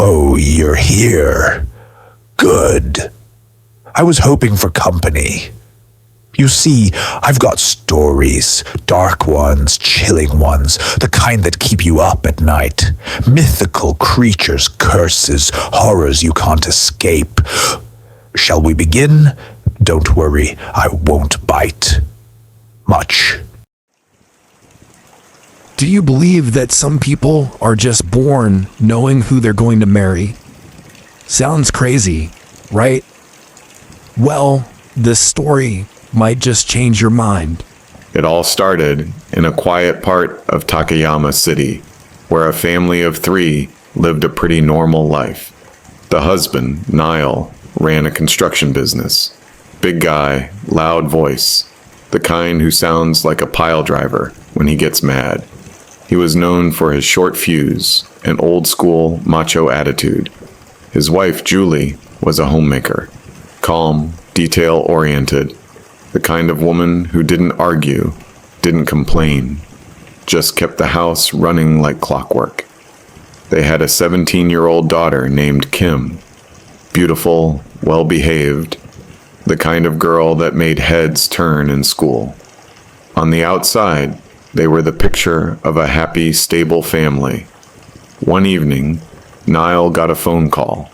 Oh, you're here. Good. I was hoping for company. You see, I've got stories, dark ones, chilling ones, the kind that keep you up at night. Mythical creatures, curses, horrors you can't escape. Shall we begin? Don't worry, I won't bite. Much. Do you believe that some people are just born knowing who they're going to marry? Sounds crazy, right? Well, this story might just change your mind. It all started in a quiet part of Takayama City, where a family of 3 lived a pretty normal life. The husband, Niall, ran a construction business. Big guy, loud voice, the kind who sounds like a pile driver when he gets mad. He was known for his short fuse and old-school macho attitude. His wife, Julie, was a homemaker, calm, detail-oriented, the kind of woman who didn't argue, didn't complain, just kept the house running like clockwork. They had a 17-year-old daughter named Kim, beautiful, well-behaved, the kind of girl that made heads turn in school. On the outside, they were the picture of a happy, stable family. One evening, Niall got a phone call.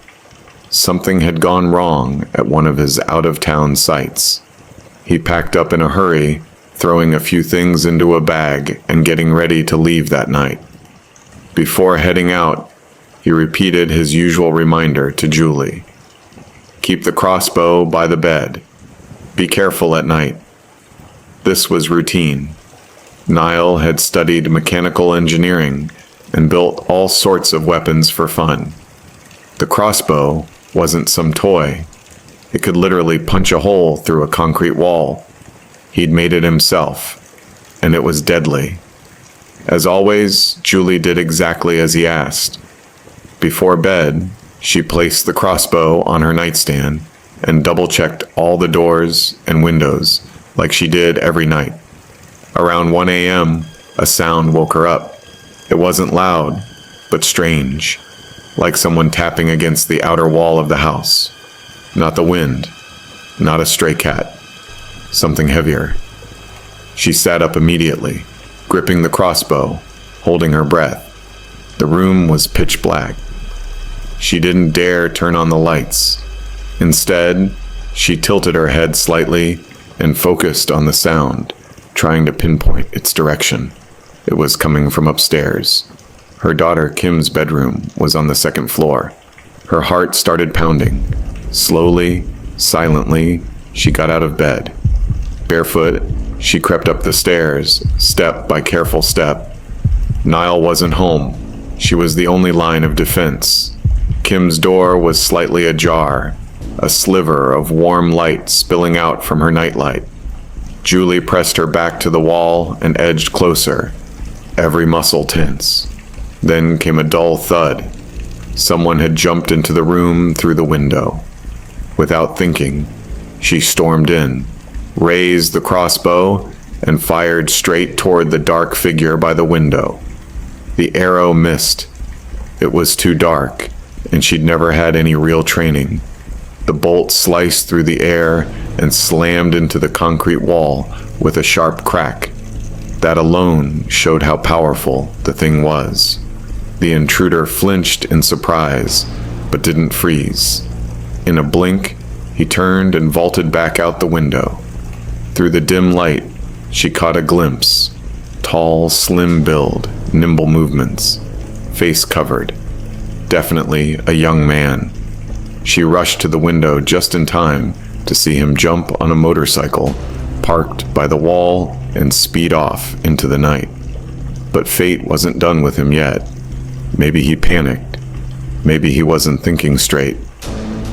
Something had gone wrong at one of his out-of-town sites. He packed up in a hurry, throwing a few things into a bag and getting ready to leave that night. Before heading out, he repeated his usual reminder to Julie. Keep the crossbow by the bed. Be careful at night. This was routine. Niall had studied mechanical engineering and built all sorts of weapons for fun. The crossbow wasn't some toy. It could literally punch a hole through a concrete wall. He'd made it himself, and it was deadly. As always, Julie did exactly as he asked. Before bed, she placed the crossbow on her nightstand and double-checked all the doors and windows like she did every night. Around 1 a.m., a sound woke her up. It wasn't loud, but strange, like someone tapping against the outer wall of the house. Not the wind, not a stray cat, something heavier. She sat up immediately, gripping the crossbow, holding her breath. The room was pitch black. She didn't dare turn on the lights. Instead, she tilted her head slightly and focused on the sound, trying to pinpoint its direction. It was coming from upstairs. Her daughter Kim's bedroom was on the second floor. Her heart started pounding. Slowly, silently, she got out of bed. Barefoot, she crept up the stairs, step by careful step. Niall wasn't home. She was the only line of defense. Kim's door was slightly ajar, a sliver of warm light spilling out from her nightlight. Julie pressed her back to the wall and edged closer, every muscle tense. Then came a dull thud. Someone had jumped into the room through the window. Without thinking, she stormed in, raised the crossbow, and fired straight toward the dark figure by the window. The arrow missed. It was too dark, and she'd never had any real training. The bolt sliced through the air and slammed into the concrete wall with a sharp crack. That alone showed how powerful the thing was. The intruder flinched in surprise, but didn't freeze. In a blink, he turned and vaulted back out the window. Through the dim light, she caught a glimpse. Tall, slim build, nimble movements, face covered. Definitely a young man. She rushed to the window just in time to see him jump on a motorcycle, parked by the wall, and speed off into the night. But fate wasn't done with him yet. Maybe he panicked. Maybe he wasn't thinking straight.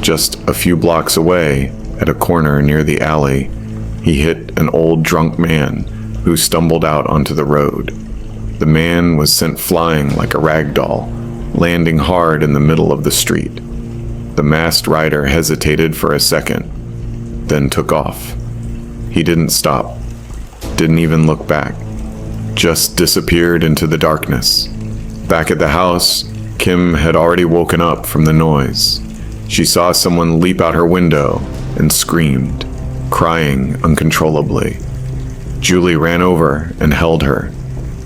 Just a few blocks away, at a corner near the alley, he hit an old drunk man who stumbled out onto the road. The man was sent flying like a rag doll, landing hard in the middle of the street. The masked rider hesitated for a second, then took off. He didn't stop, didn't even look back, just disappeared into the darkness. Back at the house, Kim had already woken up from the noise. She saw someone leap out her window and screamed, crying uncontrollably. Julie ran over and held her,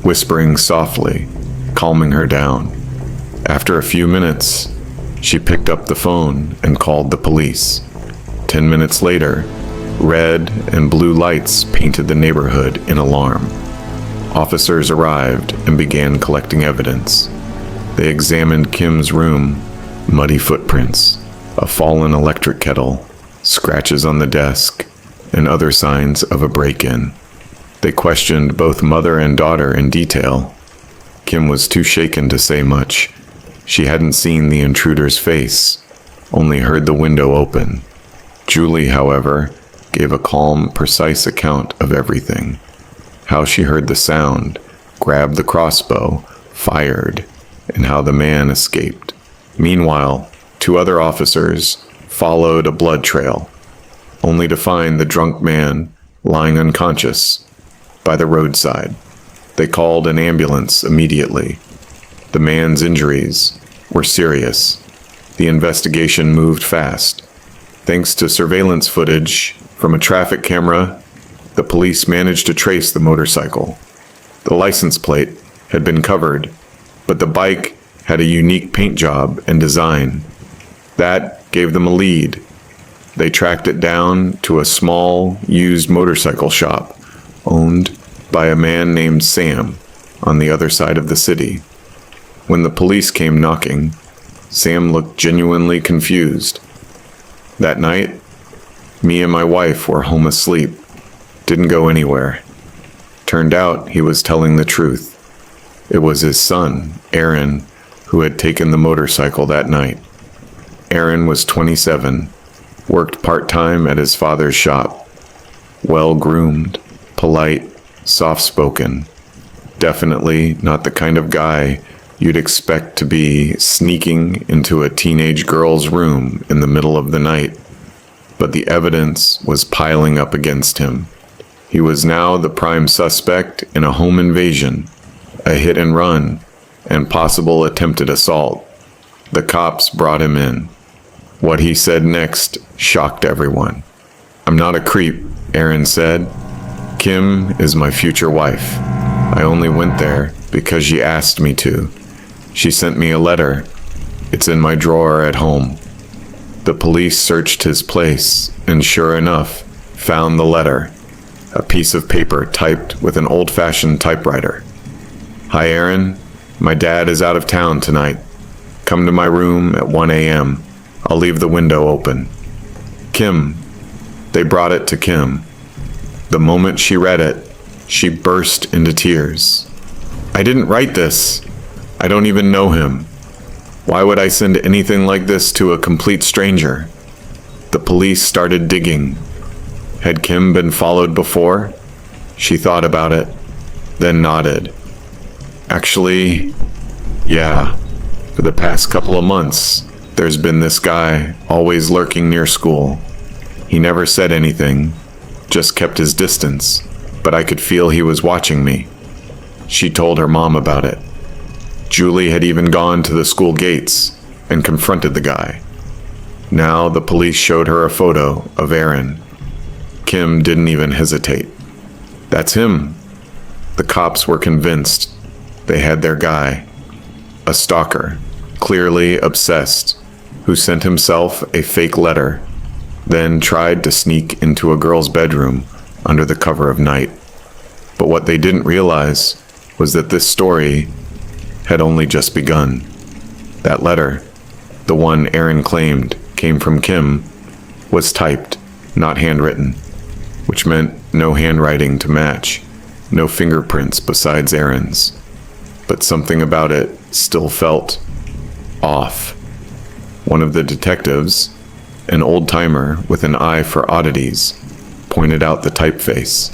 whispering softly, calming her down. After a few minutes, she picked up the phone and called the police. 10 minutes later, red and blue lights painted the neighborhood in alarm. Officers arrived and began collecting evidence. They examined Kim's room, muddy footprints, a fallen electric kettle, scratches on the desk, and other signs of a break-in. They questioned both mother and daughter in detail. Kim was too shaken to say much. She hadn't seen the intruder's face, only heard the window open. Julie, however, gave a calm, precise account of everything. How she heard the sound, grabbed the crossbow, fired, and how the man escaped. Meanwhile, 2 other officers followed a blood trail, only to find the drunk man lying unconscious by the roadside. They called an ambulance immediately. The man's injuries were serious. The investigation moved fast. Thanks to surveillance footage from a traffic camera, the police managed to trace the motorcycle. The license plate had been covered, but the bike had a unique paint job and design. That gave them a lead. They tracked it down to a small, used motorcycle shop owned by a man named Sam on the other side of the city. When the police came knocking, Sam looked genuinely confused. That night, me and my wife were home asleep. Didn't go anywhere. Turned out he was telling the truth. It was his son, Aaron, who had taken the motorcycle that night. Aaron was 27, worked part-time at his father's shop. Well-groomed, polite, soft-spoken. Definitely not the kind of guy you'd expect to be sneaking into a teenage girl's room in the middle of the night. But the evidence was piling up against him. He was now the prime suspect in a home invasion, a hit and run, and possible attempted assault. The cops brought him in. What he said next shocked everyone. "I'm not a creep," Aaron said. "Kim is my future wife. I only went there because she asked me to. She sent me a letter. It's in my drawer at home." The police searched his place and sure enough, found the letter. A piece of paper typed with an old-fashioned typewriter. "Hi, Aaron. My dad is out of town tonight. Come to my room at 1 a.m. I'll leave the window open. Kim." They brought it to Kim. The moment she read it, she burst into tears. "I didn't write this. I don't even know him. Why would I send anything like this to a complete stranger?" The police started digging. Had Kim been followed before? She thought about it, then nodded. "Actually, yeah. For the past couple of months, there's been this guy always lurking near school. He never said anything, just kept his distance, but I could feel he was watching me." She told her mom about it. Julie had even gone to the school gates and confronted the guy. Now the police showed her a photo of Aaron. Kim didn't even hesitate. "That's him." The cops were convinced they had their guy. A stalker, clearly obsessed, who sent himself a fake letter, then tried to sneak into a girl's bedroom under the cover of night. But what they didn't realize was that this story had only just begun. That letter, the one Aaron claimed came from Kim, was typed, not handwritten, which meant no handwriting to match, no fingerprints besides Aaron's. But something about it still felt off. One of the detectives, an old-timer with an eye for oddities, pointed out the typeface.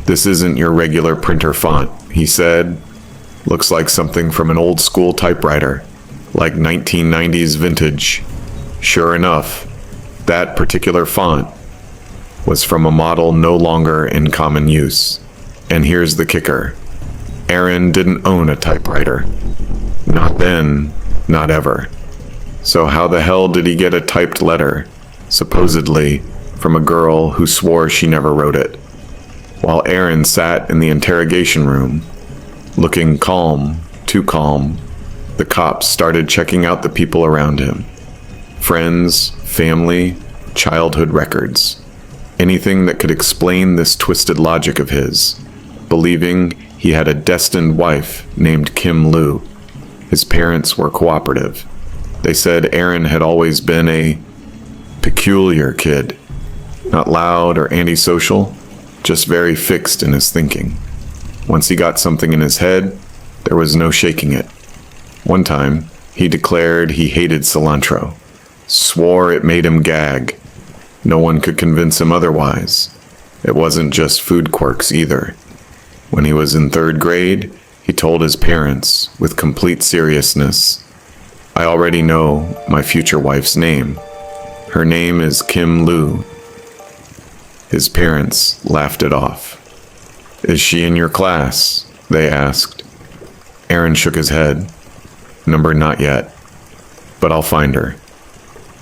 "This isn't your regular printer font," he said. "Looks like something from an old-school typewriter, like 1990s vintage." Sure enough, that particular font was from a model no longer in common use. And here's the kicker. Aaron didn't own a typewriter. Not then, Not ever. So how the hell did he get a typed letter, supposedly from a girl who swore she never wrote it? While Aaron sat in the interrogation room, looking calm, too calm, the cops started checking out the people around him. Friends, family, childhood records. Anything that could explain this twisted logic of his, believing he had a destined wife named Kim Lu. His parents were cooperative. They said Aaron had always been a peculiar kid, not loud or antisocial, just very fixed in his thinking. Once he got something in his head, there was no shaking it. One time, he declared he hated cilantro, swore it made him gag. No one could convince him otherwise. It wasn't just food quirks either. When he was in 3rd grade, he told his parents, with complete seriousness, "I already know my future wife's name. Her name is Kim Lu." His parents laughed it off. "Is she in your class?" they asked. Aaron shook his head. "Number not yet, but I'll find her."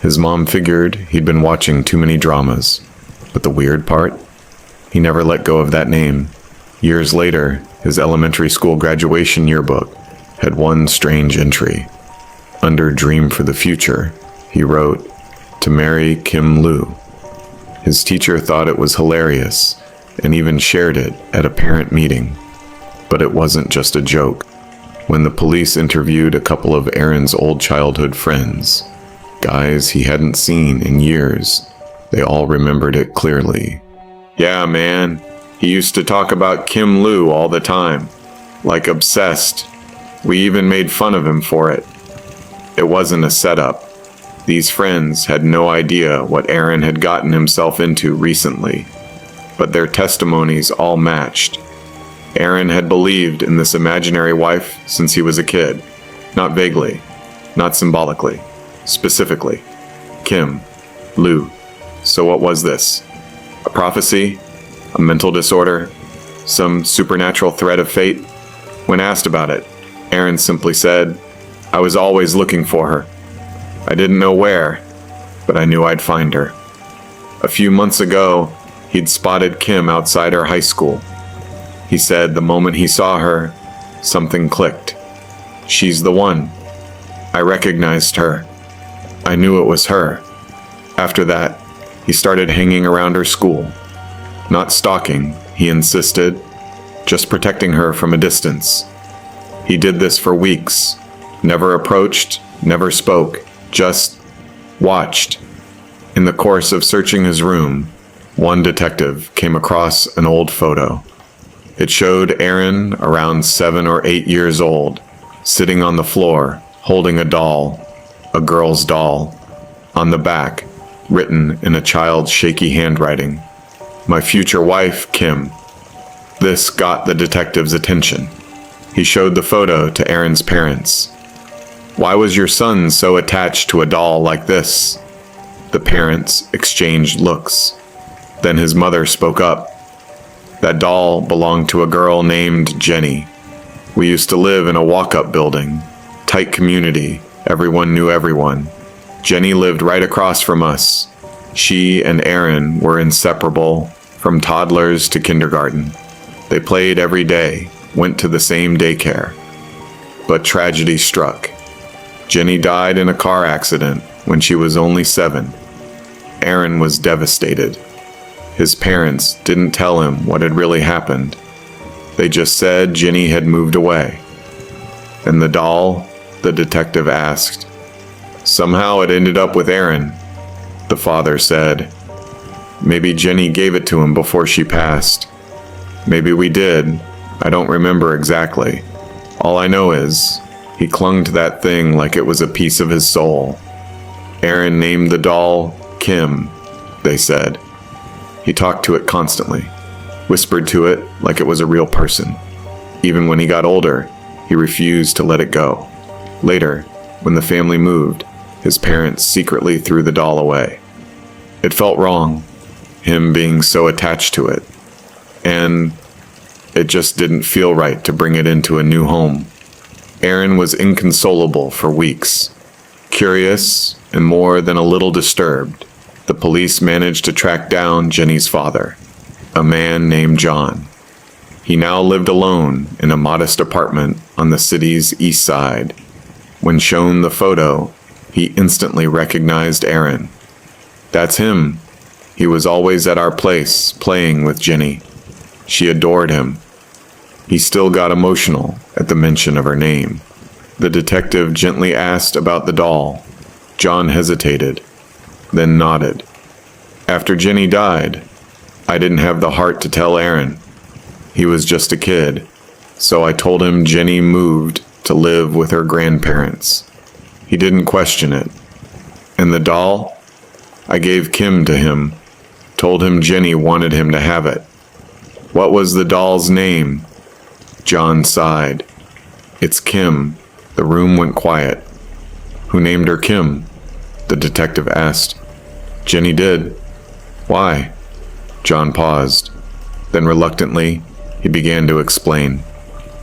His mom figured he'd been watching too many dramas. But the weird part? He never let go of that name. Years later, his elementary school graduation yearbook had one strange entry. Under Dream for the Future, he wrote, "To marry Kim Lu." His teacher thought it was hilarious and even shared it at a parent meeting. But it wasn't just a joke. When the police interviewed a couple of Aaron's old childhood friends, guys he hadn't seen in years, they all remembered it clearly. "Yeah, man, he used to talk about Kim Lu all the time, like obsessed. We even made fun of him for it." It wasn't a setup. These friends had no idea what Aaron had gotten himself into recently, but their testimonies all matched. Aaron had believed in this imaginary wife since he was a kid. Not vaguely, not symbolically, specifically. Kim Lu. So what was this? A prophecy? A mental disorder? Some supernatural thread of fate? When asked about it, Aaron simply said, "I was always looking for her. I didn't know where, but I knew I'd find her." A few months ago, he'd spotted Kim outside her high school. He said the moment he saw her, something clicked. "She's the one. I recognized her. I knew it was her." After that, he started hanging around her school. Not stalking, he insisted, just protecting her from a distance. He did this for weeks. Never approached, never spoke, just watched. In the course of searching his room, one detective came across an old photo. It showed Aaron around 7 or 8 years old, sitting on the floor, holding a doll, a girl's doll. On the back, written in a child's shaky handwriting, "My future wife, Kim." This got the detective's attention. He showed the photo to Aaron's parents. "Why was your son so attached to a doll like this?" The parents exchanged looks. Then his mother spoke up. "That doll belonged to a girl named Jenny. We used to live in a walk-up building, tight community, everyone knew everyone. Jenny lived right across from us. She and Aaron were inseparable, from toddlers to kindergarten. They played every day, went to the same daycare. But tragedy struck. Jenny died in a car accident when she was only 7. Aaron was devastated. His parents didn't tell him what had really happened. They just said Jenny had moved away. And the doll, the detective asked. "Somehow it ended up with Aaron," the father said. "Maybe Jenny gave it to him before she passed. Maybe we did. I don't remember exactly. All I know is he clung to that thing like it was a piece of his soul. Aaron named the doll Kim," they said. He talked to it constantly, whispered to it like it was a real person. Even when he got older, he refused to let it go. Later, when the family moved, his parents secretly threw the doll away. It felt wrong, him being so attached to it. And it just didn't feel right to bring it into a new home. Aaron was inconsolable for weeks. Curious and more than a little disturbed, the police managed to track down Jenny's father, a man named John. He now lived alone in a modest apartment on the city's east side. When shown the photo, he instantly recognized Aaron. "That's him. He was always at our place, playing with Jenny. She adored him." He still got emotional at the mention of her name. The detective gently asked about the doll. John hesitated, then nodded. "After Jenny died, I didn't have the heart to tell Aaron. He was just a kid, so I told him Jenny moved to live with her grandparents. He didn't question it. And the doll? I gave Kim to him, told him Jenny wanted him to have it." "What was the doll's name?" John sighed. "It's Kim." The room went quiet. "Who named her Kim?" the detective asked. "Jenny did." "Why?" John paused. Then reluctantly, he began to explain.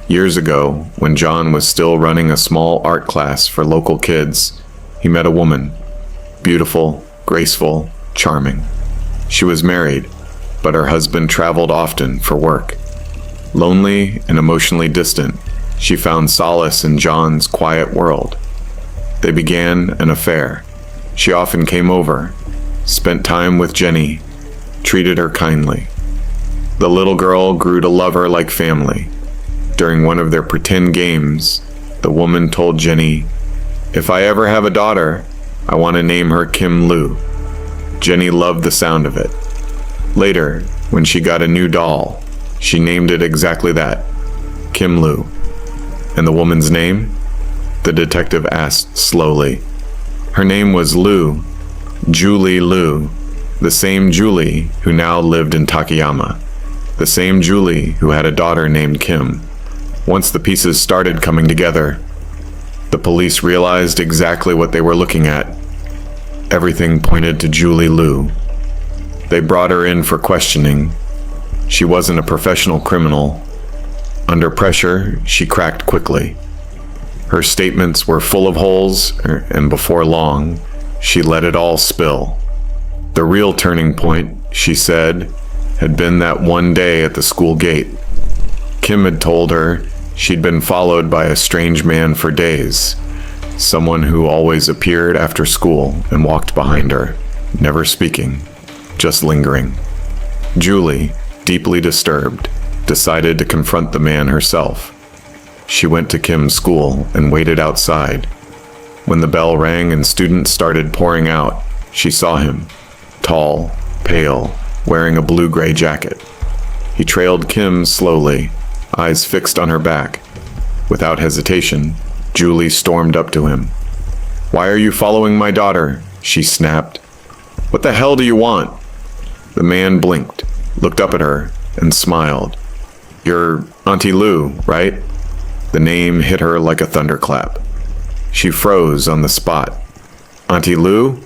Years ago, when John was still running a small art class for local kids, he met a woman. Beautiful, graceful, charming. She was married, but her husband traveled often for work. Lonely and emotionally distant, she found solace in John's quiet world. They began an affair. She often came over, spent time with Jenny, treated her kindly. The little girl grew to love her like family. During one of their pretend games, the woman told Jenny, "If I ever have a daughter, I want to name her Kim Lu." Jenny loved the sound of it. Later, when she got a new doll, she named it exactly that, Kim Lu. "And the woman's name?" the detective asked slowly. "Her name was Lu, Julie Lu, the same Julie who now lived in Takayama, the same Julie who had a daughter named Kim." Once the pieces started coming together, the police realized exactly what they were looking at. Everything pointed to Julie Lu. They brought her in for questioning. She wasn't a professional criminal. Under pressure, she cracked quickly. Her statements were full of holes, and before long, she let it all spill. The real turning point, she said, had been that one day at the school gate. Kim had told her she'd been followed by a strange man for days, someone who always appeared after school and walked behind her, never speaking, just lingering. Julie, deeply disturbed, decided to confront the man herself. She went to Kim's school and waited outside. When the bell rang and students started pouring out, she saw him, tall, pale, wearing a blue-gray jacket. He trailed Kim slowly, eyes fixed on her back. Without hesitation, Julie stormed up to him. "Why are you following my daughter?" she snapped. "What the hell do you want?" The man blinked, looked up at her, and smiled. "You're Auntie Lu, right?" The name hit her like a thunderclap. She froze on the spot. "Auntie Lu?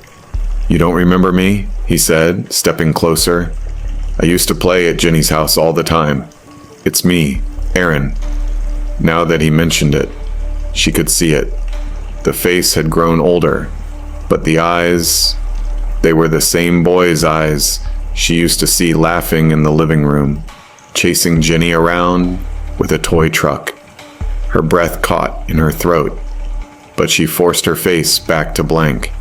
You don't remember me?" he said, stepping closer. "I used to play at Jenny's house all the time. It's me, Aaron." Now that he mentioned it, she could see it. The face had grown older, but the eyes, they were the same boy's eyes she used to see laughing in the living room, chasing Jenny around with a toy truck. Her breath caught in her throat, but she forced her face back to blank.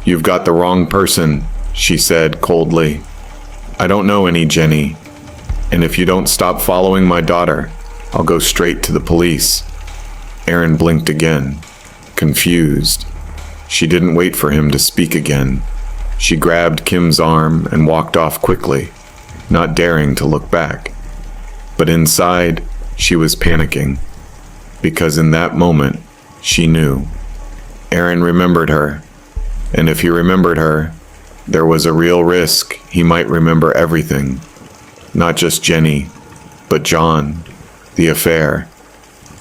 "You've got the wrong person," she said coldly. "I don't know any Jenny, and if you don't stop following my daughter, I'll go straight to the police." Aaron blinked again, confused. She didn't wait for him to speak again. She grabbed Kim's arm and walked off quickly, not daring to look back. But inside, she was panicking, because in that moment, she knew. Aaron remembered her, and if he remembered her, there was a real risk he might remember everything. Not just Jenny, but John, the affair,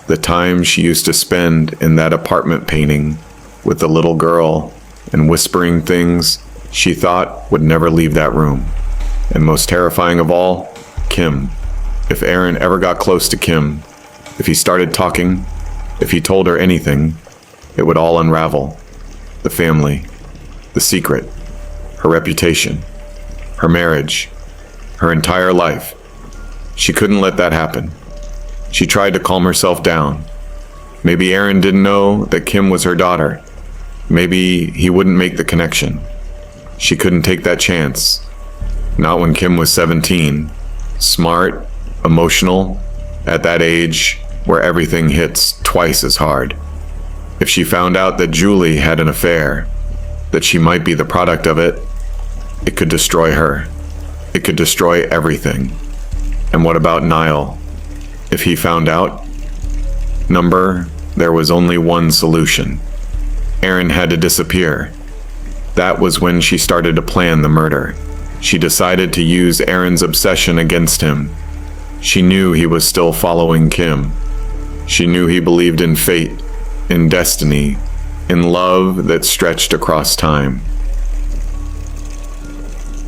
the time she used to spend in that apartment painting with the little girl and whispering things she thought would never leave that room. And most terrifying of all, Kim. If Aaron ever got close to Kim, if he started talking, if If he told her anything, it would all unravel. The family, the secret, her reputation, her marriage, her entire life. She couldn't let that happen. She tried to calm herself down. Maybe Aaron didn't know that Kim was her daughter. Maybe he wouldn't make the connection. She couldn't take that chance. Not when Kim was 17, smart, emotional, at that age where everything hits twice as hard. If she found out that Julie had an affair, that she might be the product of it, it could destroy her. It could destroy everything. And what about Niall? If he found out? There was only one solution. Aaron had to disappear. That was when she started to plan the murder. She decided to use Aaron's obsession against him. She knew he was still following Kim. She knew he believed in fate, in destiny, in love that stretched across time.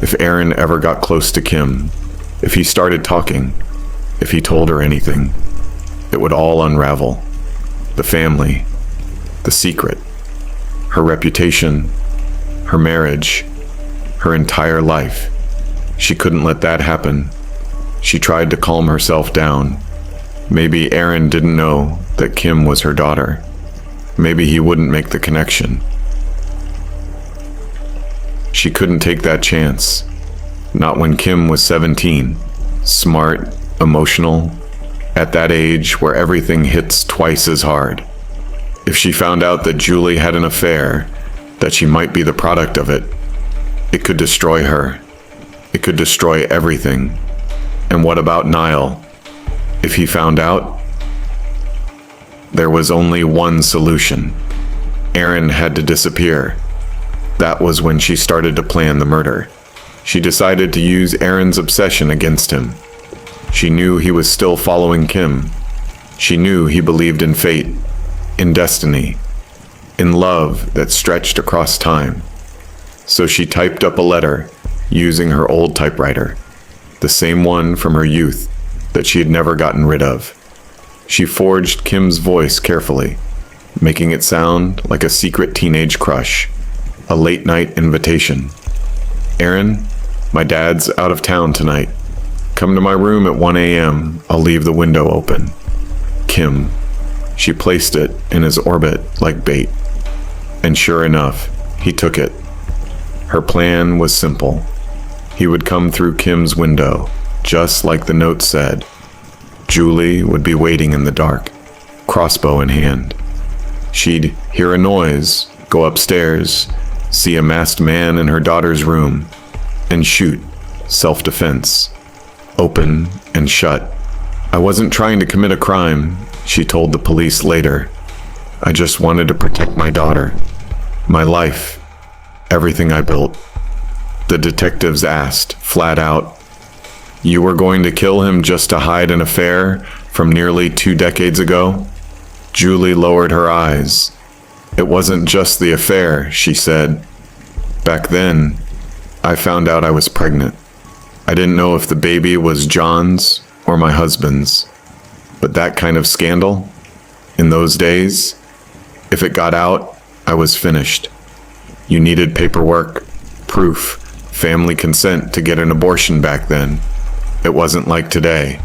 If Aaron ever got close to Kim, if he started talking, if he told her anything, it would all unravel. The family, the secret, her reputation, her marriage, her entire life. She couldn't let that happen. She tried to calm herself down. Maybe Aaron didn't know that Kim was her daughter. Maybe he wouldn't make the connection. She couldn't take that chance. Not when Kim was 17, smart, emotional, at that age where everything hits twice as hard. If she found out that Julie had an affair, that she might be the product of it, it could destroy her. It could destroy everything. And what about Niall? If he found out? There was only one solution. Aaron had to disappear. That was when she started to plan the murder. She decided to use Aaron's obsession against him. She knew he was still following Kim. She knew he believed in fate, in destiny, in love that stretched across time. So she typed up a letter using her old typewriter, the same one from her youth that she had never gotten rid of. She forged Kim's voice carefully, making it sound like a secret teenage crush, a late-night invitation. Aaron, my dad's out of town tonight. Come to my room at 1 a.m. I'll leave the window open. Kim. She placed it in his orbit like bait. And sure enough, he took it. Her plan was simple. He would come through Kim's window, just like the note said. Julie would be waiting in the dark, crossbow in hand. She'd hear a noise, go upstairs, see a masked man in her daughter's room, and shoot, self-defense, open and shut. I wasn't trying to commit a crime, she told the police later. I just wanted to protect my daughter, my life, everything I built. The detectives asked, flat out, "You were going to kill him just to hide an affair from nearly 2 decades ago?" Julie lowered her eyes. "It wasn't just the affair," she said. "Back then, I found out I was pregnant. I didn't know if the baby was John's or my husband's. But that kind of scandal, in those days, if it got out, I was finished. You needed paperwork, proof, family consent to get an abortion back then. It wasn't like today.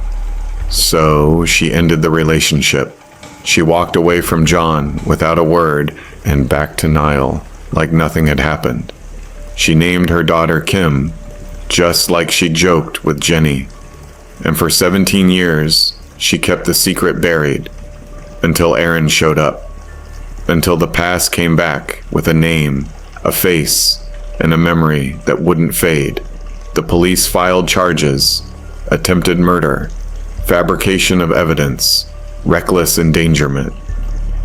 So she ended the relationship. She walked away from John without a word and back to Niall like nothing had happened. She named her daughter Kim, just like she joked with Jenny. And for 17 years, she kept the secret buried until Aaron showed up. Until the past came back with a name, a face, and a memory that wouldn't fade. The police filed charges: attempted murder, fabrication of evidence, reckless endangerment.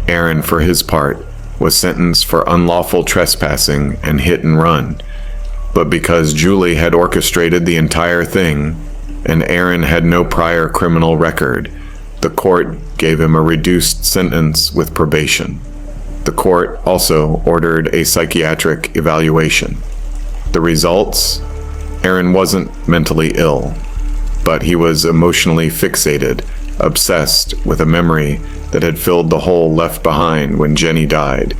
Aaron, for his part, was sentenced for unlawful trespassing and hit and run. But because Julie had orchestrated the entire thing, and Aaron had no prior criminal record, the court gave him a reduced sentence with probation. The court also ordered a psychiatric evaluation. The results? Aaron wasn't mentally ill, but he was emotionally fixated, obsessed with a memory that had filled the hole left behind when Jenny died,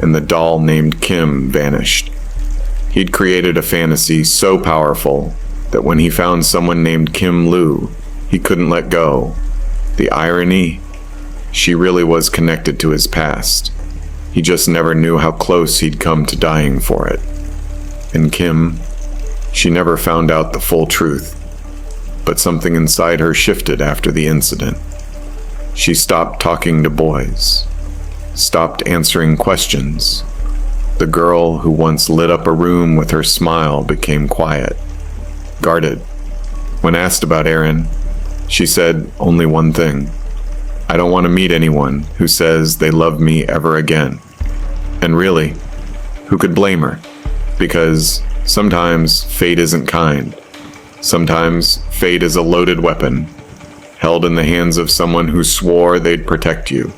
and the doll named Kim vanished. He'd created a fantasy so powerful that when he found someone named Kim Lu, he couldn't let go. The irony? She really was connected to his past. He just never knew how close he'd come to dying for it. And Kim, she never found out the full truth. But something inside her shifted after the incident. She stopped talking to boys, stopped answering questions. The girl who once lit up a room with her smile became quiet, guarded. When asked about Aaron, she said only one thing: I don't want to meet anyone who says they love me ever again. And really, who could blame her? Because sometimes fate isn't kind. Sometimes fate is a loaded weapon, held in the hands of someone who swore they'd protect you.